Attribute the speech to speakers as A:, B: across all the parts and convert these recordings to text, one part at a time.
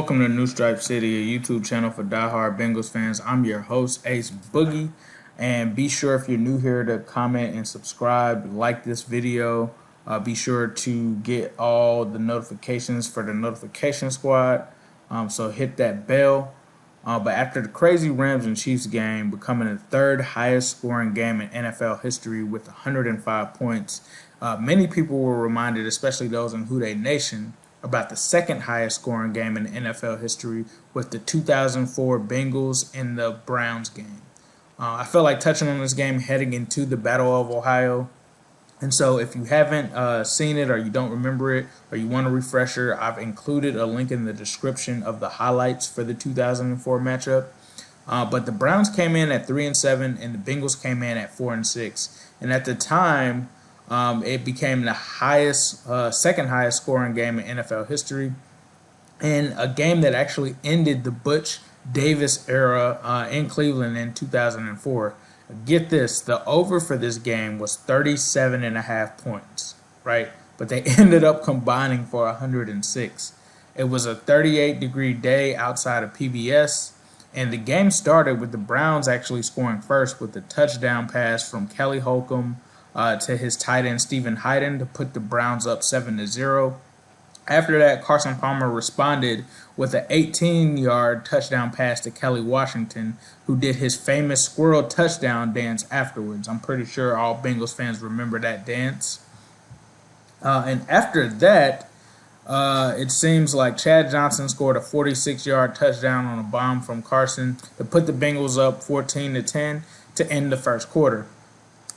A: Welcome to New Stripe City, a YouTube channel for diehard Bengals fans. I'm your host, Ace Boogie, and be sure if you're new here to comment and subscribe, like this video. Be sure to get all the notifications for the notification squad, so hit that bell. But after the crazy Rams and Chiefs game, becoming the third highest scoring game in NFL history with 105 points, many people were reminded, especially those in Who Dey Nation, about the second highest scoring game in NFL history with the 2004 Bengals and the Browns game. I felt like touching on this game heading into the Battle of Ohio. And so if you haven't seen it or you don't remember it or you want a refresher, I've included a link in the description of the highlights for the 2004 matchup. But the Browns came in at 3-7 and the Bengals came in at 4-6. And at the time, it became the second highest scoring game in NFL history, and a game that actually ended the Butch Davis era in Cleveland in 2004. Get this, the over for this game was 37.5 points, right? But they ended up combining for 106. It was a 38-degree day outside of PBS, and the game started with the Browns actually scoring first with a touchdown pass from Kelly Holcomb to his tight end Stephen Hyden to put the Browns up 7-0. After that, Carson Palmer responded with an 18-yard touchdown pass to Kelly Washington, who did his famous squirrel touchdown dance afterwards. I'm pretty sure all Bengals fans remember that dance. And after that, it seems like Chad Johnson scored a 46-yard touchdown on a bomb from Carson to put the Bengals up 14-10 to end the first quarter.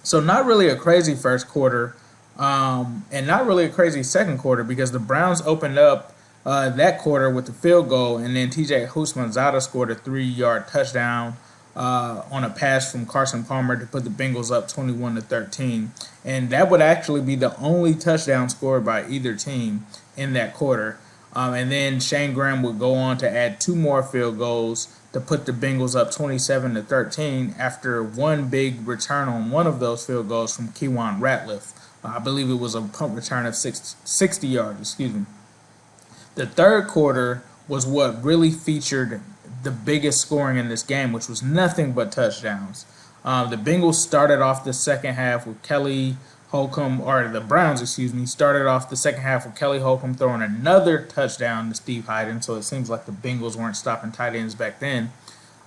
A: So not really a crazy first quarter, and not really a crazy second quarter, because the Browns opened up that quarter with the field goal, and then TJ Houshmandzadeh scored a 3-yard touchdown on a pass from Carson Palmer to put the Bengals up 21-13. And that would actually be the only touchdown scored by either team in that quarter. And then Shane Graham would go on to add 2 more field goals to put the Bengals up 27-13 after one big return on one of those field goals from Keywan Ratliff. I believe it was a punt return of 60 yards. The third quarter was what really featured the biggest scoring in this game, which was nothing but touchdowns. The Bengals started off the second half with Kelly Holcomb, or the Browns, started off the second half with Kelly Holcomb throwing another touchdown to Steve Hyden, so it seems like the Bengals weren't stopping tight ends back then.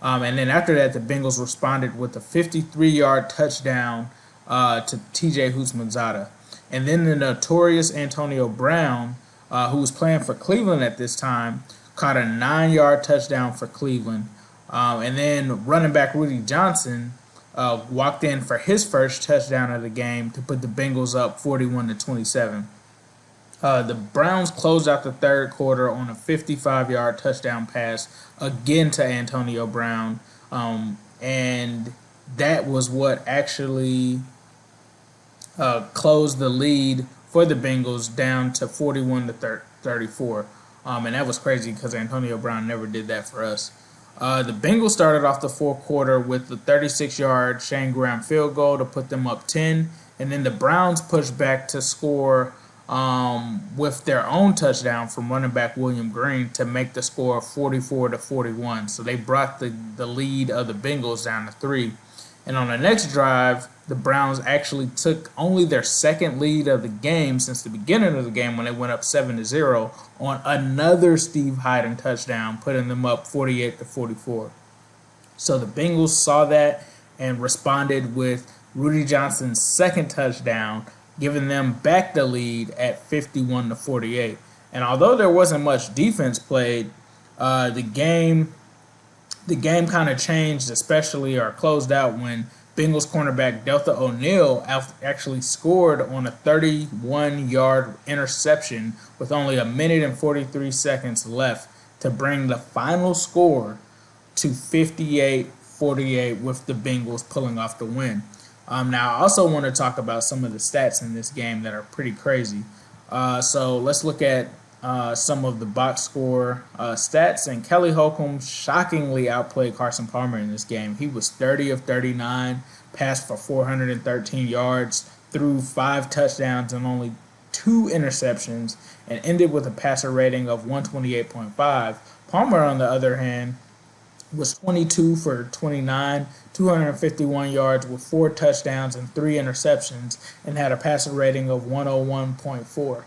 A: And then after that, the Bengals responded with a 53-yard touchdown to TJ Houshmandzadeh. And then the notorious Antonio Brown, who was playing for Cleveland at this time, caught a 9-yard touchdown for Cleveland. And then running back Rudy Johnson walked in for his first touchdown of the game to put the Bengals up 41-27. The Browns closed out the third quarter on a 55-yard touchdown pass again to Antonio Brown, and that was what actually closed the lead for the Bengals down to 41-34. And that was crazy because Antonio Brown never did that for us. The Bengals started off the fourth quarter with the 36-yard Shane Graham field goal to put them up 10, and then the Browns pushed back to score with their own touchdown from running back William Green to make the score 44-41. So they brought the lead of the Bengals down to 3. And on the next drive, the Browns actually took only their second lead of the game since the beginning of the game when they went up 7-0 on another Steve Hyden touchdown, putting them up 48-44. So the Bengals saw that and responded with Rudy Johnson's second touchdown, giving them back the lead at 51-48. And although there wasn't much defense played, the game kind of changed, especially or closed out when Bengals cornerback Deltha O'Neal actually scored on a 31-yard interception with only a minute and 43 seconds left to bring the final score to 58-48 with the Bengals pulling off the win. Now, I also want to talk about some of the stats in this game that are pretty crazy. So let's look at some of the box score stats, and Kelly Holcomb shockingly outplayed Carson Palmer in this game. He was 30 of 39, passed for 413 yards, threw 5 touchdowns and only 2 interceptions, and ended with a passer rating of 128.5. Palmer, on the other hand, was 22 for 29, 251 yards with 4 touchdowns and 3 interceptions, and had a passer rating of 101.4.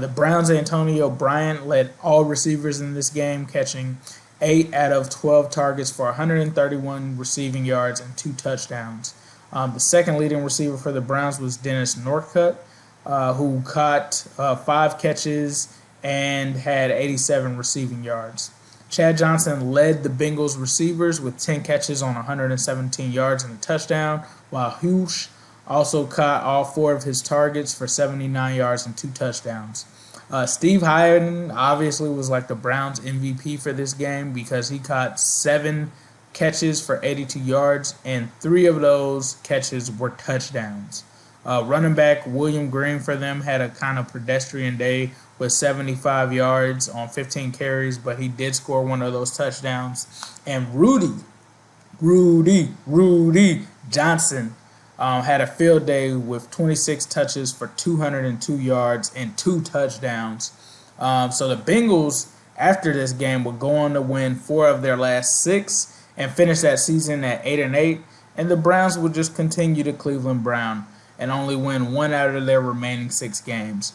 A: The Browns' Antonio Bryant led all receivers in this game, catching 8 out of 12 targets for 131 receiving yards and 2 touchdowns. The second leading receiver for the Browns was Dennis Northcutt, who caught 5 catches and had 87 receiving yards. Chad Johnson led the Bengals receivers with 10 catches on 117 yards and a touchdown, while Hughes also caught all 4 of his targets for 79 yards and 2 touchdowns. Steve Hyden obviously was like the Browns MVP for this game because he caught 7 catches for 82 yards, and 3 of those catches were touchdowns. Running back William Green for them had a kind of pedestrian day with 75 yards on 15 carries, but he did score one of those touchdowns. And Rudy Johnson had a field day with 26 touches for 202 yards and 2 touchdowns. So the Bengals, after this game, will go on to win 4 of their last 6 and finish that season at 8-8. And the Browns will just continue to Cleveland Brown and only win 1 out of their remaining 6 games.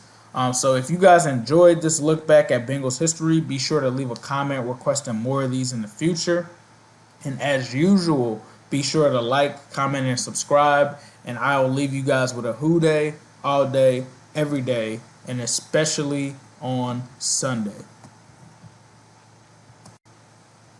A: So if you guys enjoyed this look back at Bengals history, be sure to leave a comment requesting more of these in the future. And as usual, be sure to like, comment, and subscribe. And I will leave you guys with a who day, all day, every day, and especially on Sunday.